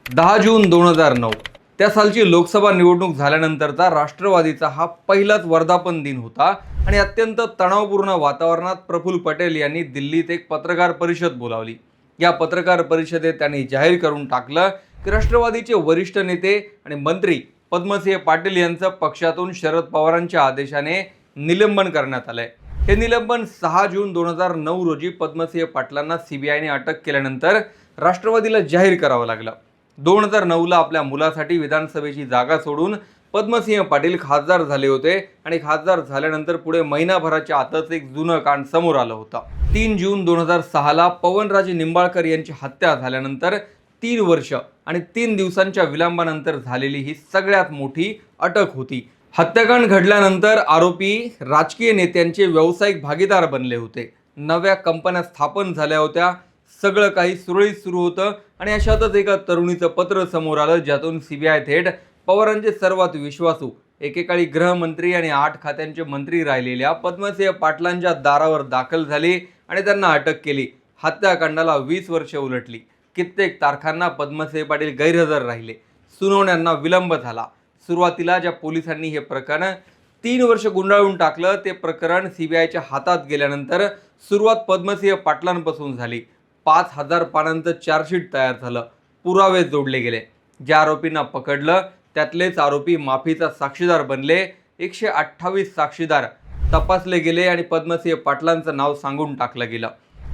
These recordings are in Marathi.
10 जून 2009 त्या सालची लोकसभा निवडणूक झाल्यानंतरचा राष्ट्रवादीचा हा पहिलाच वर्धापन दिन होता आणि अत्यंत तणावपूर्ण वातावरणात प्रफुल्ल पटेल यांनी दिल्लीत एक पत्रकार परिषद बोलावली। या पत्रकार परिषदेत त्यांनी जाहीर करून टाकलं की राष्ट्रवादीचे वरिष्ठ नेते आणि मंत्री पद्मसिंह पाटील यांचं पक्षातून शरद पवारांच्या आदेशाने निलंबन करण्यात आलंय। हे निलंबन 6 जून 2009 रोजी पद्मसिंह पाटलांना सीबीआयने अटक केल्यानंतर राष्ट्रवादीला जाहीर करावं लागलं। 2009ला आपल्या मुलासाठी विधानसभेची जागा सोडून पद्मसिंह पाटील खासदार झाले होते आणि खासदार झाल्यानंतर पुढे महिनाभराच्या आतच एक जुनं कांड समोर आलं होतं। 3 जून 2006ला पवनराजे निंबाळकर यांची हत्या झाल्यानंतर 3 वर्ष आणि 3 दिवसांच्या विलंबानंतर झालेली ही सगळ्यात मोठी अटक होती। हत्याकांड घडल्यानंतर आरोपी राजकीय नेत्यांचे व्यावसायिक भागीदार बनले होते, नव्या कंपन्या स्थापन झाल्या होत्या, सगळं काही सुरळीत सुरू होतं आणि अशातच एका तरुणीचं पत्र समोर आलं ज्यातून सीबीआय थेट पवारांचे सर्वात विश्वासू, एकेकाळी गृहमंत्री आणि 8 खात्यांचे मंत्री राहिलेल्या पद्मसिंह पाटलांच्या दारावर दाखल झाली आणि त्यांना अटक केली। हत्याकांडाला 20 वर्ष उलटली। कित्येक तारखांना पद्मसिंह पाटील गैरहजर राहिले, सुनावण्यांना विलंब झाला। सुरुवातीला ज्या पोलिसांनी हे प्रकरण 3 वर्ष गुंडाळून टाकलं ते प्रकरण सीबीआयच्या हातात गेल्यानंतर सुरुवात पद्मसिंह पाटलांपासून झाली। 5000 पानांचं चार्जशीट तयार झालं, पुरावे जोडले गेले, ज्या आरोपींना पकडलं त्यातलेच आरोपी माफीचा साक्षीदार बनले। 128 साक्षीदार तपासले गेले आणि पद्मसिंह पाटलांचं नाव सांगून टाकलं गेलं।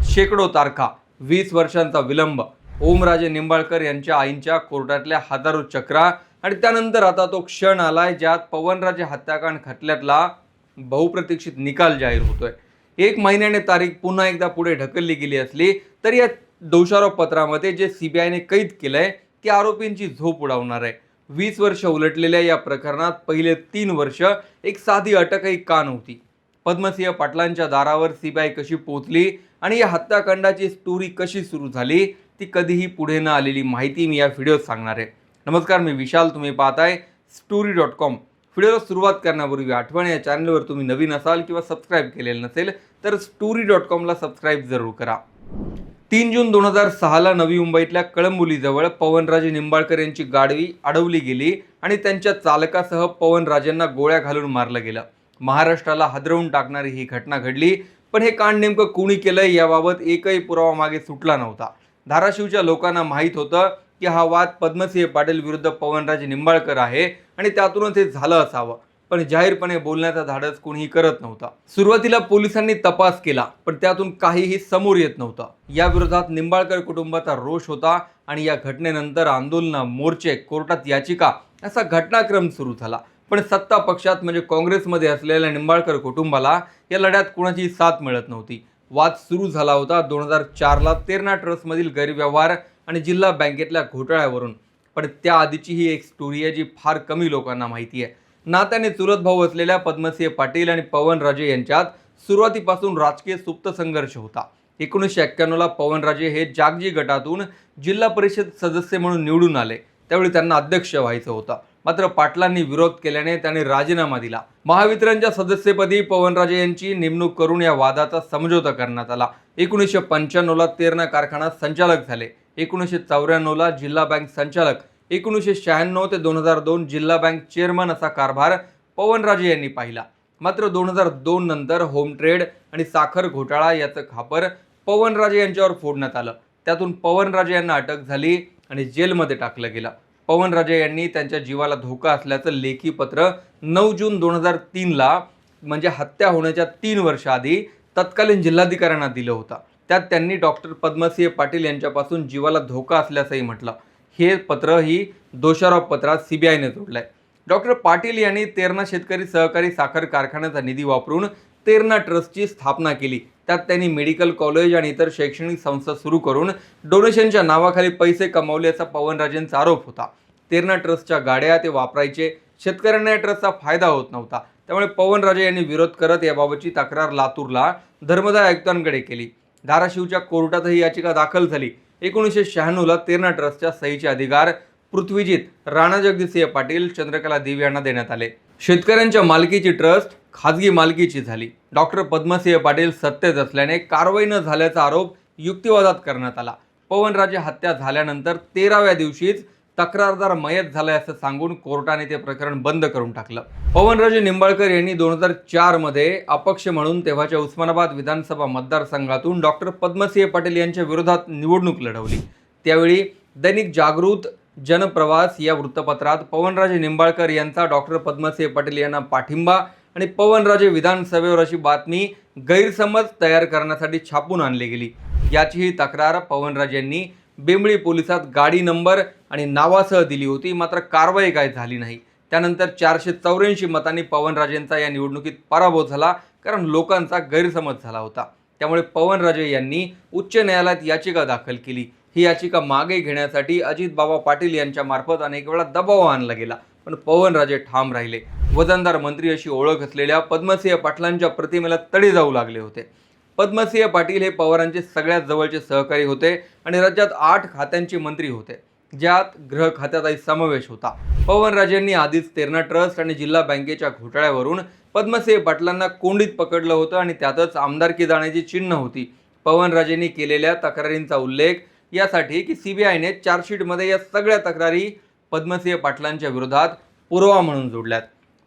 शेकडो तारखा, 20 वर्षांचा विलंब, ओमराजे निंबाळकर यांच्या आईंच्या कोर्टातल्या हजारो चक्रा आणि त्यानंतर आता तो क्षण आलाय ज्यात पवनराजे हत्याकांड खटल्यातला बहुप्रतीक्षित निकाल जाहीर होतोय। 1 महिन्याने तारीख पुन्हा एकदा पुढे ढकलली गेली असली तरी या दोषारोप पत्रामध्ये जे सीबीआयने कैद केलंय ते आरोपींची झोप उडवणार आहे। 20 वर्ष उलटलेल्या या प्रकरणात पहिले 3 वर्ष एक साधी अटकही का नव्हती। पद्मसिंह पाटलांच्या दारावर सीबीआय कशी पोहोचली आणि या हत्याकांडाची स्टोरी कशी सुरू झाली ती कधीही पुढे न आलेली माहिती मी या व्हिडिओत सांगणार आहे। नमस्कार, मी विशाल, तुम्ही पाहताय story.com। व्हिडिओला सुरुवात करण्यापूर्वी आठवण, या चॅनलवर तुम्ही नवीन असाल किंवा सबस्क्राईब केलेलं नसेल तर story.com ला सबस्क्राईब जरूर करा। 3 जून 2006ला नवी मुंबईतल्या कळंबोलीजवळ पवनराजे निंबाळकर यांची गाडी अडवली गेली आणि त्यांच्या चालकासह पवनराजेंना गोळ्या घालून मारलं गेलं। महाराष्ट्राला हादरवून टाकणारी ही घटना घडली, पण हे कांड नेमकं कोणी केलंय याबाबत एकही पुरावा मागे सुटला नव्हता। धाराशिवच्या लोकांना माहीत होतं की हा वाद पद्मसिंह पाटील विरुद्ध पवनराजे निंबाळकर आहे आणि त्यातूनच हे झालं असावं, पण जाहीरपणे बोलण्याचा धाडस कोणीही करत नव्हता। सुरुवातीला पोलिसांनी तपास केला पण त्यातून काहीही समोर येत नव्हतं। या विरोधात निंबाळकर कुटुंबाचा रोष होता आणि या घटनेनंतर आंदोलन, मोर्चे, कोर्टात याचिका असा घटनाक्रम सुरू झाला। पण सत्ता पक्षात म्हणजे काँग्रेसमध्ये असलेल्या निंबाळकर कुटुंबाला या लढ्यात कोणाची साथ मिळत नव्हती। वाद सुरू झाला होता 2004ला तेरणा ट्रस्टमधील गैरव्यवहार आणि जिल्हा बँकेतल्या घोटाळ्यावरून। पण त्याआधीची ही एक स्टोरी आहे जी फार कमी लोकांना माहिती आहे। नात्याने चुलत भाऊ असलेल्या पद्मसिंह पाटील आणि पवनराजे यांच्यात सुरुवातीपासून राजकीय सुप्त संघर्ष होता। 1991ला पवनराजे हे जागजी गटातून जिल्हा परिषद सदस्य म्हणून निवडून आले, त्यावेळी त्यांना अध्यक्ष व्हायचं होतं। मात्र पाटलांनी विरोध केल्याने त्यांनी राजीनामा दिला। महावितरणच्या सदस्यपदी पवनराजे यांची नेमणूक करून या वादाचा समझोता करण्यात आला। 1995ला तेरणा कारखाना संचालक झाले, 1994ला जिल्हा बँक संचालक, 1996 ते 2002 जिल्हा बँक चेअरमन असा कारभार पवनराजे यांनी पाहिला। मात्र 2002 नंतर होम ट्रेड आणि साखर घोटाळा याचं खापर पवनराजे यांच्यावर फोडण्यात आलं। त्यातून पवनराजे यांना अटक झाली आणि जेलमध्ये टाकलं गेलं। पवनराजे यांनी त्यांच्या जीवाला धोका असल्याचं लेखी पत्र 9 जून 2003ला म्हणजे हत्या होण्याच्या 3 वर्ष आधी तत्कालीन जिल्हाधिकाऱ्यांना दिलं होतं। त्यात त्यांनी डॉक्टर पद्मसिंह पाटील यांच्यापासून जीवाला धोका असल्याचंही म्हटलं। हे पत्र ही दोषारोप पत्रात सीबीआयने जोडलंय। डॉक्टर पाटील यांनी तेरणा शेतकरी सहकारी साखर कारखान्याचा निधी वापरून तेरणा ट्रस्टची स्थापना केली। त्यात त्यांनी मेडिकल कॉलेज आणि इतर शैक्षणिक संस्था सुरू करून डोनेशनच्या नावाखाली पैसे कमावले असा पवनराजेंचा आरोप होता। तेरणा ट्रस्टच्या गाड्या ते वापरायचे, शेतकऱ्यांना या ट्रस्टचा फायदा होत नव्हता, त्यामुळे पवनराजे यांनी विरोध करत याबाबतची तक्रार लातूरला धर्मदाय आयुक्तांकडे केली। धाराशिवच्या कोर्टातही याचिका दाखल झाली। 1996ला तेरणा ट्रस्टच्या सहीचे अधिकार पृथ्वीजीत राणा जगदीशसिंह पाटील, चंद्रकला देवी यांना देण्यात आले। शेतकऱ्यांच्या मालकीची ट्रस्ट खाजगी मालकीची झाली। डॉक्टर पद्मसिंह पाटील सत्तेत असल्याने कारवाई न झाल्याचा आरोप युक्तिवादात करण्यात आला। पवनराजे हत्या झाल्यानंतर 13व्या दिवशीच तक्रारदार मयत झालाय असं सांगून कोर्टाने ते प्रकरण बंद करून टाकलं. पवनराजे निंबाळकर यांनी 2004 मध्ये अपक्ष म्हणून तेव्हाच्या उस्मानाबाद विधानसभा मतदारसंघातून डॉक्टर पद्मसिंह पाटील यांच्या विरोधात निवडणूक लढवली. त्यावेळी दैनिक जागृत, जनप्रवास या वृत्तपत्रात पवनराजे निंबाळकर यांचा डॉक्टर पद्मसिंह पाटील यांना पाठिंबा आणि पवनराजे विधानसभेवर अशी बातमी गैरसमज तयार करण्यासाठी छापून आणली गेली. याचीही तक्रार पवनराजेंनी बेंबळी पोलिसात गाडी नंबर आणि नावासह दिली होती. मात्र कारवाई काय झाली नाही. त्यानंतर 484 मतांनी पवनराजेंचा या निवडणुकीत पराभव झाला, कारण लोकांचा गैरसमज झाला होता. त्यामुळे पवनराजे यांनी उच्च न्यायालयात याचिका दाखल केली. ही याचिका मागे घेण्यासाठी अजितबाबा पाटील यांच्या मार्फत अनेक वेळा दबाव आणला गेला, पण पवनराजे ठाम राहिले. वजनदार मंत्री अशी ओळख असलेल्या पद्मसिंह पाटलांच्या प्रतिमेला तडे जाऊ लागले होते. पद्मसिंह पाटील हे पवारांचे सगळ्यात जवळचे सहकारी होते आणि राज्यात 8 खात्यांचे मंत्री होते, ज्यात गृह खात्याचाही समावेश होता. पवनराजेंनी आधीच तेरणा ट्रस्ट आणि जिल्हा बँकेच्या घोटाळ्यावरून पद्मसिंह पाटलांना कोंडीत पकडलं होतं आणि त्यातच आमदारकी जाण्याची चिन्ह होती. पवनराजेंनी केलेल्या तक्रारींचा उल्लेख यासाठी की सीबीआयने चार्जशीटमध्ये या सगळ्या तक्रारी पद्मसिंह पाटलांच्या विरोधात पुरावा म्हणून जोडल्यात.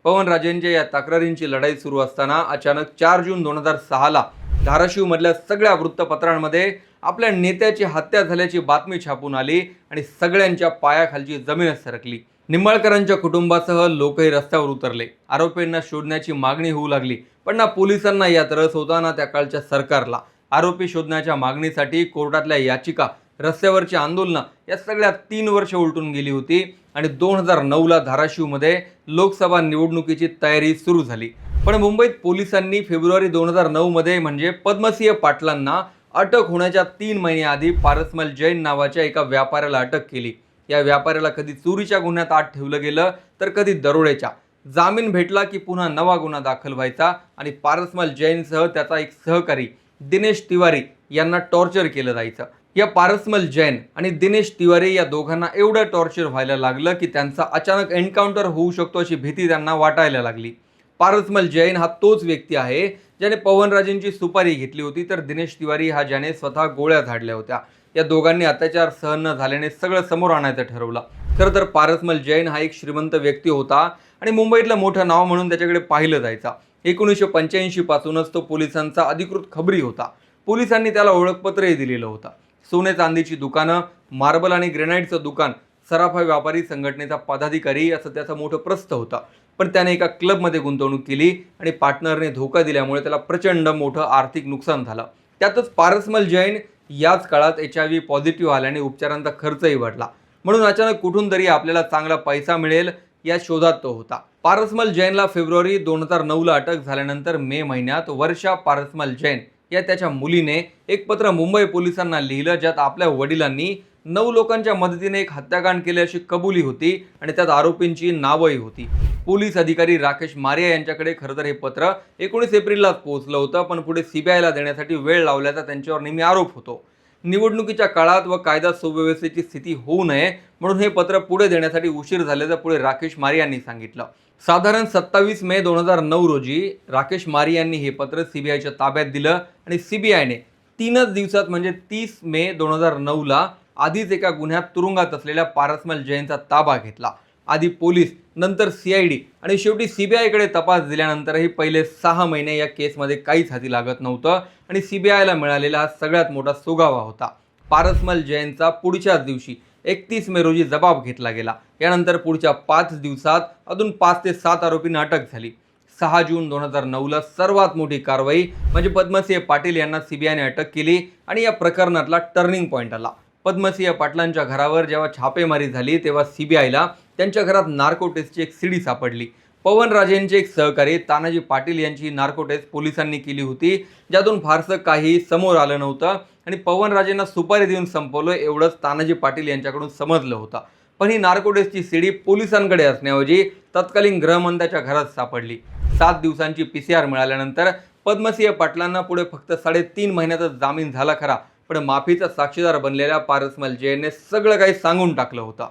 पवनराजेंच्या या तक्रारींची लढाई सुरू असताना अचानक 4 जून 2006ला धाराशिवमधल्या सगळ्या वृत्तपत्रांमध्ये आपल्या नेत्याची हत्या झाल्याची बातमी छापून आली आणि सगळ्यांच्या पायाखालची जमीनच सरकली. निंबाळकरांच्या कुटुंबासह लोकही रस्त्यावर उतरले. आरोपींना शोधण्याची मागणी होऊ लागली, पण ना पोलिसांना यात रस होता ना त्या काळच्या सरकारला. आरोपी शोधण्याच्या मागणीसाठी कोर्टातल्या याचिका, रस्त्यावरची आंदोलनं या सगळ्या 3 वर्ष उलटून गेली होती आणि 2009ला धाराशिवमध्ये लोकसभा निवडणुकीची तयारी सुरू झाली. पण मुंबईत पोलिसांनी फेब्रुवारी 2009 मध्ये म्हणजे पद्मसिंह पाटलांना अटक होण्याच्या 3 महिन्याआधी पारसमल जैन नावाच्या एका व्यापाऱ्याला अटक केली. या व्यापाऱ्याला कधी चोरीच्या गुन्ह्यात आत ठेवलं गेलं तर कधी दरोड्याच्या. जामीन भेटला की पुन्हा नवा गुन्हा दाखल व्हायचा आणि पारसमल जैनसह त्याचा एक सहकारी दिनेश तिवारी यांना टॉर्चर केलं जायचं. या पारसमल जैन आणि दिनेश तिवारी या दोघांना एवढं टॉर्चर व्हायला लागलं की त्यांचा अचानक एन्काउंटर होऊ शकतो अशी भीती त्यांना वाटायला लागली. पारसमल जैन हा तोच व्यक्ती आहे ज्याने पवनराजेंची सुपारी घेतली होती, तर दिनेश तिवारी हा ज्याने स्वतः गोळ्या झाडल्या होत्या. या दोघांनी अत्याचार सहन न झाल्याने सगळं समोर आणायचं ठरवलं. खरं तर पारसमल जैन हा एक श्रीमंत व्यक्ती होता आणि मुंबईतलं मोठं नाव म्हणून त्याच्याकडे पाहिलं जायचं. 1985 पासूनच तो पोलिसांचा अधिकृत खबरी होता. पोलिसांनी त्याला ओळखपत्रही दिलेलं होतं. सोने चांदीची दुकानं, मार्बल आणि ग्रेनाईटचं दुकान, सराफा व्यापारी संघटनेचा पदाधिकारी असं त्याचं मोठं प्रस्थ होतं. पण त्याने एका क्लबमध्ये गुंतवणूक केली आणि पार्टनरने धोका दिल्यामुळे त्याला प्रचंड मोठं आर्थिक नुकसान झालं. त्यातच पारसमल जैन याच काळात HIV पॉझिटिव्ह आल्याने उपचारांचा खर्चही वाढला. म्हणून अचानक कुठून तरी आपल्याला चांगला पैसा मिळेल या शोधात तो होता. पारसमल जैनला फेब्रुवारी 2009ला अटक झाल्यानंतर मे महिन्यात वर्षा पारसमल जैन या त्याच्या मुलीने एक पत्र मुंबई पोलिसांना लिहिलं, ज्यात आपल्या वडिलांनी 9 लोकांच्या मदतीने एक हत्याकांड केले अशी कबुली होती आणि त्यात आरोपींची नावही होती. पोलीस अधिकारी राकेश मारिया यांच्याकडे खरं तर हे पत्र 19 एप्रिललाच पोहोचलं होतं, पण पुढे सीबीआयला देण्यासाठी वेळ लावल्याचा त्यांच्यावर नेहमी आरोप होतो. निवडणुकीच्या काळात व कायदा सुव्यवस्थेची स्थिती होऊ नये म्हणून हे पत्र पुढे देण्यासाठी उशीर झाल्याचं पुढे राकेश मारिया यांनी सांगितलं. साधारण 27 मे 2009 रोजी राकेश मारिया यांनी हे पत्र सीबीआयच्या ताब्यात दिलं आणि सीबीआयने 3च दिवसात म्हणजे 30 मे 2009ला आधीच एका गुन्ह्यात तुरुंगात असलेल्या पारसमल जैनचा ताबा घेतला. आधी पोलीस, नंतर CID आणि शेवटी सीबीआयकडे तपास दिल्यानंतरही पहिले 6 महिने या केसमध्ये काहीच हाती लागत नव्हतं आणि सीबीआयला मिळालेला हा सगळ्यात मोठा सुगावा होता. पारसमल जैनचा पुढच्याच दिवशी 31 मे रोजी जबाब घेतला गेला. यानंतर पुढच्या 5 दिवसात अजून 5 ते 7 आरोपींना अटक झाली. 6 जून 2009ला सर्वात मोठी कारवाई म्हणजे पद्मसिंह पाटील यांना सीबीआयने अटक केली आणि या प्रकरणातला टर्निंग पॉईंट आला. पद्मसिंह पाटलांच्या घरावर जेव्हा छापेमारी झाली तेव्हा सीबीआयला त्यांच्या घरात नार्को टेस्टची एक सीडी सापडली. पवनराजेंचे एक सहकारी तानाजी पाटील यांची नार्को टेस्ट पोलिसांनी केली होती, ज्यातून फारसं काही समोर आलं नव्हतं आणि पवनराजेंना सुपारी देऊन संपवलं एवढंच तानाजी पाटील यांच्याकडून समजलं होतं. पण ही नार्को टेस्टची सीडी पोलिसांकडे असण्याऐवजी तत्कालीन गृहमंत्र्याच्या घरात सापडली. 7 दिवसांची PCR मिळाल्यानंतर पद्मसिंह पाटलांना पुढे फक्त 3.5 महिन्यातच जामीन झाला खरा, पण माफीचा साक्षीदार बनलेल्या पारसमल जैनने सगळं काही सांगून टाकलं होतं.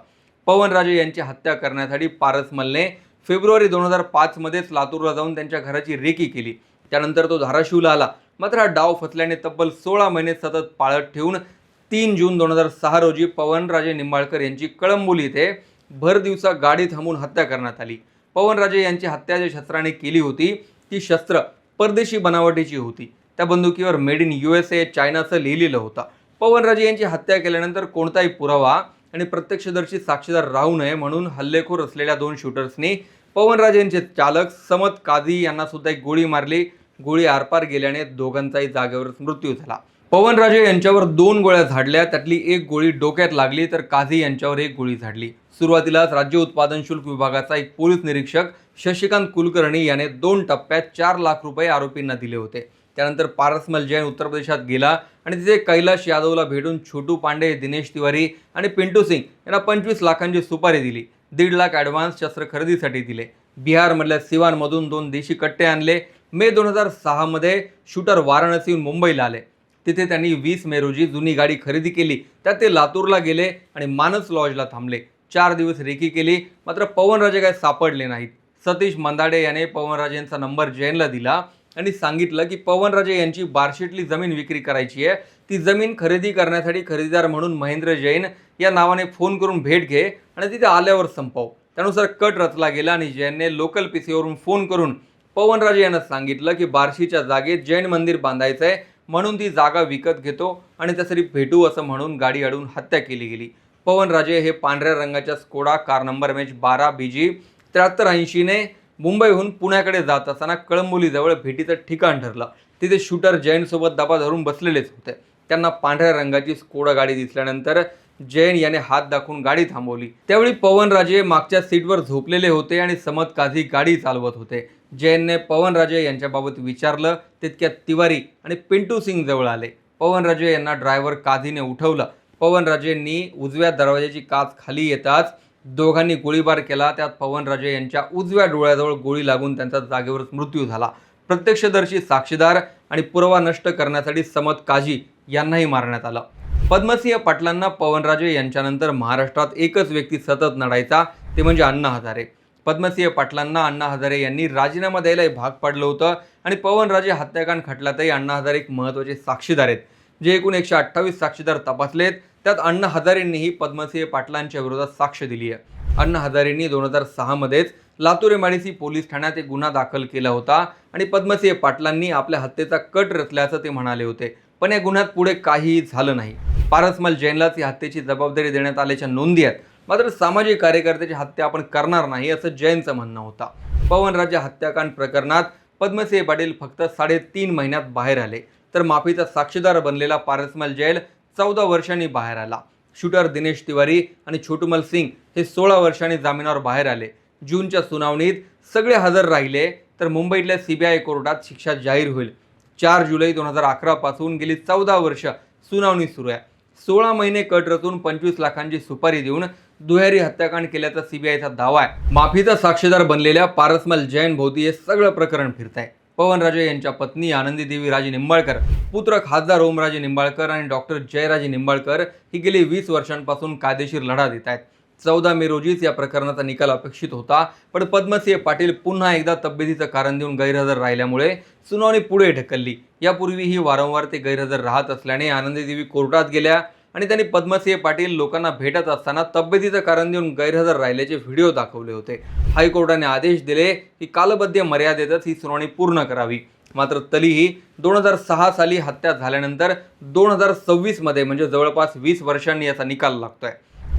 पवनराजे यांची हत्या करण्यासाठी पारसमलने फेब्रुवारी 2005 मध्येच लातूरला जाऊन त्यांच्या घराची रेकी केली. त्यानंतर तो धाराशिवला आला. मात्र हा डाव फसल्याने तब्बल 16 महिने सतत पाळत ठेवून 3 जून 2006 रोजी पवनराजे निंबाळकर यांची कळंबोली येथे भर दिवसा गाडी थांबवून हत्या करण्यात आली. पवनराजे यांची हत्या ज्या शस्त्राने केली होती ती शस्त्र परदेशी बनावटीची होती. त्या बंदुकीवर मेड इन USA चायनाचं लिहिलेलं होतं. पवनराजे यांची हत्या केल्यानंतर कोणताही पुरावा आणि प्रत्यक्षदर्शी साक्षीदार राहू नये म्हणून हल्लेखोर असलेल्या 2 शूटर्सनी पवनराजे यांचे चालक समत काझी यांना सुद्धा एक गोळी मारली. गोळी आरपार गेल्याने दोघांचाही जागेवरच मृत्यू झाला. पवनराजे यांच्यावर 2 गोळ्या झाडल्या, त्यातली एक गोळी डोक्यात लागली तर काझी यांच्यावर एक गोळी झाडली. सुरुवातीलाच राज्य उत्पादन शुल्क विभागाचा एक पोलीस निरीक्षक शशिकांत कुलकर्णी याने 2 टप्प्यात 4 लाख रुपये आरोपींना दिले होते. त्यानंतर पारसमल जैन उत्तर प्रदेशात गेला आणि तिथे कैलाश यादवला भेटून छोटू पांडे, दिनेश तिवारी आणि पिंटू सिंग यांना 25 लाखांची सुपारी दिली. 1.5 लाख ॲडव्हान्स शस्त्र खरेदीसाठी दिले. बिहारमधल्या सिवानमधून 2 देशी कट्टे आणले. मे 2006 मध्ये शूटर वाराणसीहून मुंबईला आले. तिथे त्यांनी 20 मे रोजी जुनी गाडी खरेदी केली. त्यात ते लातूरला गेले आणि मानस लॉजला थांबले. 4 दिवस रेकी केली, मात्र पवनराजे काय सापडले नाहीत. सतीश मंदाडे याने पवनराजेंचा नंबर जैनला दिला आणि सांगितलं की पवनराजे यांची बार्शीतली जमीन विक्री करायची आहे. ती जमीन खरेदी करण्यासाठी खरेदीदार म्हणून महेंद्र जैन या नावाने फोन करून भेट घे आणि तिथे आल्यावर संपव. त्यानुसार कट रचला गेला आणि जैनने लोकल PCवरून फोन करून पवनराजे यांना सांगितलं की बार्शीच्या जागेत जैन मंदिर बांधायचं आहे, म्हणून ती जागा विकत घेतो आणि त्यासाठी भेटू असं म्हणून गाडी अडवून हत्या केली गेली. पवनराजे हे पांढऱ्या रंगाच्या Skoda car number MH12 BG 7380 ने मुंबईहून पुण्याकडे जात असताना कळंबोलीजवळ भेटीचं ठिकाण ठरलं. तिथे शूटर जैनसोबत दबा धरून बसलेलेच होते. त्यांना पांढऱ्या रंगाची स्कोडा गाडी दिसल्यानंतर जैन याने हात दाखवून गाडी थांबवली. त्यावेळी पवनराजे मागच्या सीटवर झोपलेले होते आणि समत काझी गाडी चालवत होते. जैनने पवनराजे यांच्याबाबत विचारलं. तितक्यात तिवारी आणि पिंटू सिंग जवळ आले. पवनराजे यांना ड्रायव्हर काझीने उठवलं. पवनराजेंनी उजव्या दरवाजाची काच खाली येताच दोघांनी गोळीबार केला. त्यात पवनराजे यांच्या उजव्या डोळ्याजवळ गोळी लागून त्यांचा जागेवरच मृत्यू झाला. प्रत्यक्षदर्शी साक्षीदार आणि पुरावा नष्ट करण्यासाठी समत काझी यांनाही मारण्यात आलं. पद्मसिंह पाटलांना पवनराजे यांच्यानंतर महाराष्ट्रात एकच व्यक्ती सतत नडायचा, ते म्हणजे अण्णा हजारे. पद्मसिंह पाटलांना अण्णा हजारे यांनी राजीनामा द्यायलाही भाग पाडलं होतं आणि पवनराजे हत्याकांड खटल्यातही अण्णा हजारे एक महत्त्वाचे साक्षीदार आहेत. जे एकूण 128 साक्षीदार तपासलेत, त्यात अण्णा हजारेंनीही पद्मसिंह पाटलांच्या विरोधात साक्ष दिली आहे. अण्णा हजारेंनी 2006 मध्येच लातूर MIDC पोलीस ठाण्यात एक गुन्हा दाखल केला होता आणि पद्मसिंह पाटलांनी आपल्या हत्येचा कट रचल्याचं ते म्हणाले होते. पण या गुन्ह्यात पुढे काहीही झालं नाही. पारसमल जैनलाच या हत्येची जबाबदारी देण्यात आल्याच्या नोंदी आहेत. मात्र सामाजिक कार्यकर्त्याची हत्या आपण करणार नाही असं जैनचं म्हणणं होतं. पवनराजे हत्याकांड प्रकरणात पद्मसिंह पाटील फक्त 3.5 महिन्यात बाहेर आले, तर माफीचा साक्षीदार बनलेला पारसमल जैन 14 वर्षांनी बाहेर आला. शूटर दिनेश तिवारी आणि छोटूमल सिंग हे 16 वर्षांनी जामिनावर बाहेर आले. जूनच्या सुनावणीत सगळे हजर राहिले तर मुंबईतल्या CBI कोर्टात शिक्षा जाहीर होईल. 4 जुलै 2011 पासून गेली 14 वर्ष सुनावणी सुरू आहे. 16 महिने कट रचून 25 लाखांची सुपारी देऊन दुहेरी हत्याकांड केल्याचा CBIचा दावा आहे. माफीचा साक्षीदार बनलेल्या पारसमल जैन भोवती हे सगळं प्रकरण फिरत आहे. पवनराजे यांच्या पत्नी आनंदीदेवी राजे निंबाळकर, पुत्र खासदार ओमराजे निंबाळकर आणि डॉक्टर जयराजे निंबाळकर ही गेली 20 वर्षांपासून कायदेशीर लढा देत आहेत. 14 मे रोजीच या प्रकरणाचा निकाल अपेक्षित होता, पण पद्मसिंह पाटील पुन्हा एकदा तब्येतीचं कारण देऊन गैरहजर राहिल्यामुळे सुनावणी पुढे ढकलली. यापूर्वीही वारंवार ते गैरहजर राहत असल्याने आनंदीदेवी कोर्टात गेल्या आणि त्यांनी पद्मसिंह पाटील लोकांना भेटत असताना तब्येतीचं कारण देऊन गैरहजर राहिल्याचे व्हिडिओ दाखवले होते. हायकोर्टाने आदेश दिले की कालबद्ध मर्यादेतच ही सुनावणी पूर्ण करावी. मात्र तरीही 2006 साली हत्या झाल्यानंतर 2026 मध्ये म्हणजे जवळपास 20 वर्षांनी याचा निकाल लागतोय.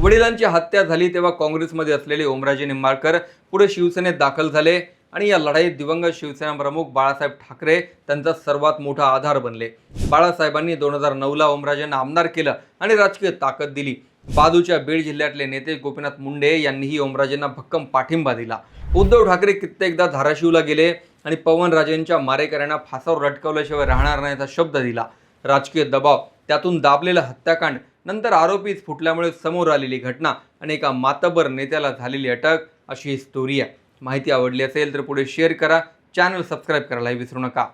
वडिलांची हत्या झाली तेव्हा काँग्रेसमध्ये असलेले ओमराजे निंबाळकर पुढे शिवसेनेत दाखल झाले आणि या लढाईत दिवंगत शिवसेना प्रमुख बाळासाहेब ठाकरे त्यांचा सर्वात मोठा आधार बनले. बाळासाहेबांनी 2009ला ओमराजेंना आमदार केलं आणि राजकीय ताकद दिली. बाजूच्या बीड जिल्ह्यातले नेते गोपीनाथ मुंडे यांनीही ओमराजेंना भक्कम पाठिंबा दिला. उद्धव ठाकरे कित्येकदा धाराशिवला गेले आणि पवनराजेंच्या मारेकऱ्यांना फासावर लटकवल्याशिवाय राहणार नाही असा शब्द दिला. राजकीय दबाव, त्यातून दाबलेलं हत्याकांड, नंतर आरोपीच फुटल्यामुळे समोर आलेली घटना आणि एका मातबर नेत्याला झालेली अटक, अशी ही स्टोरी आहे. माहिती आवडली असेल तर पुढे शेअर करा, चॅनल सबस्क्राईब करायला विसरू नका.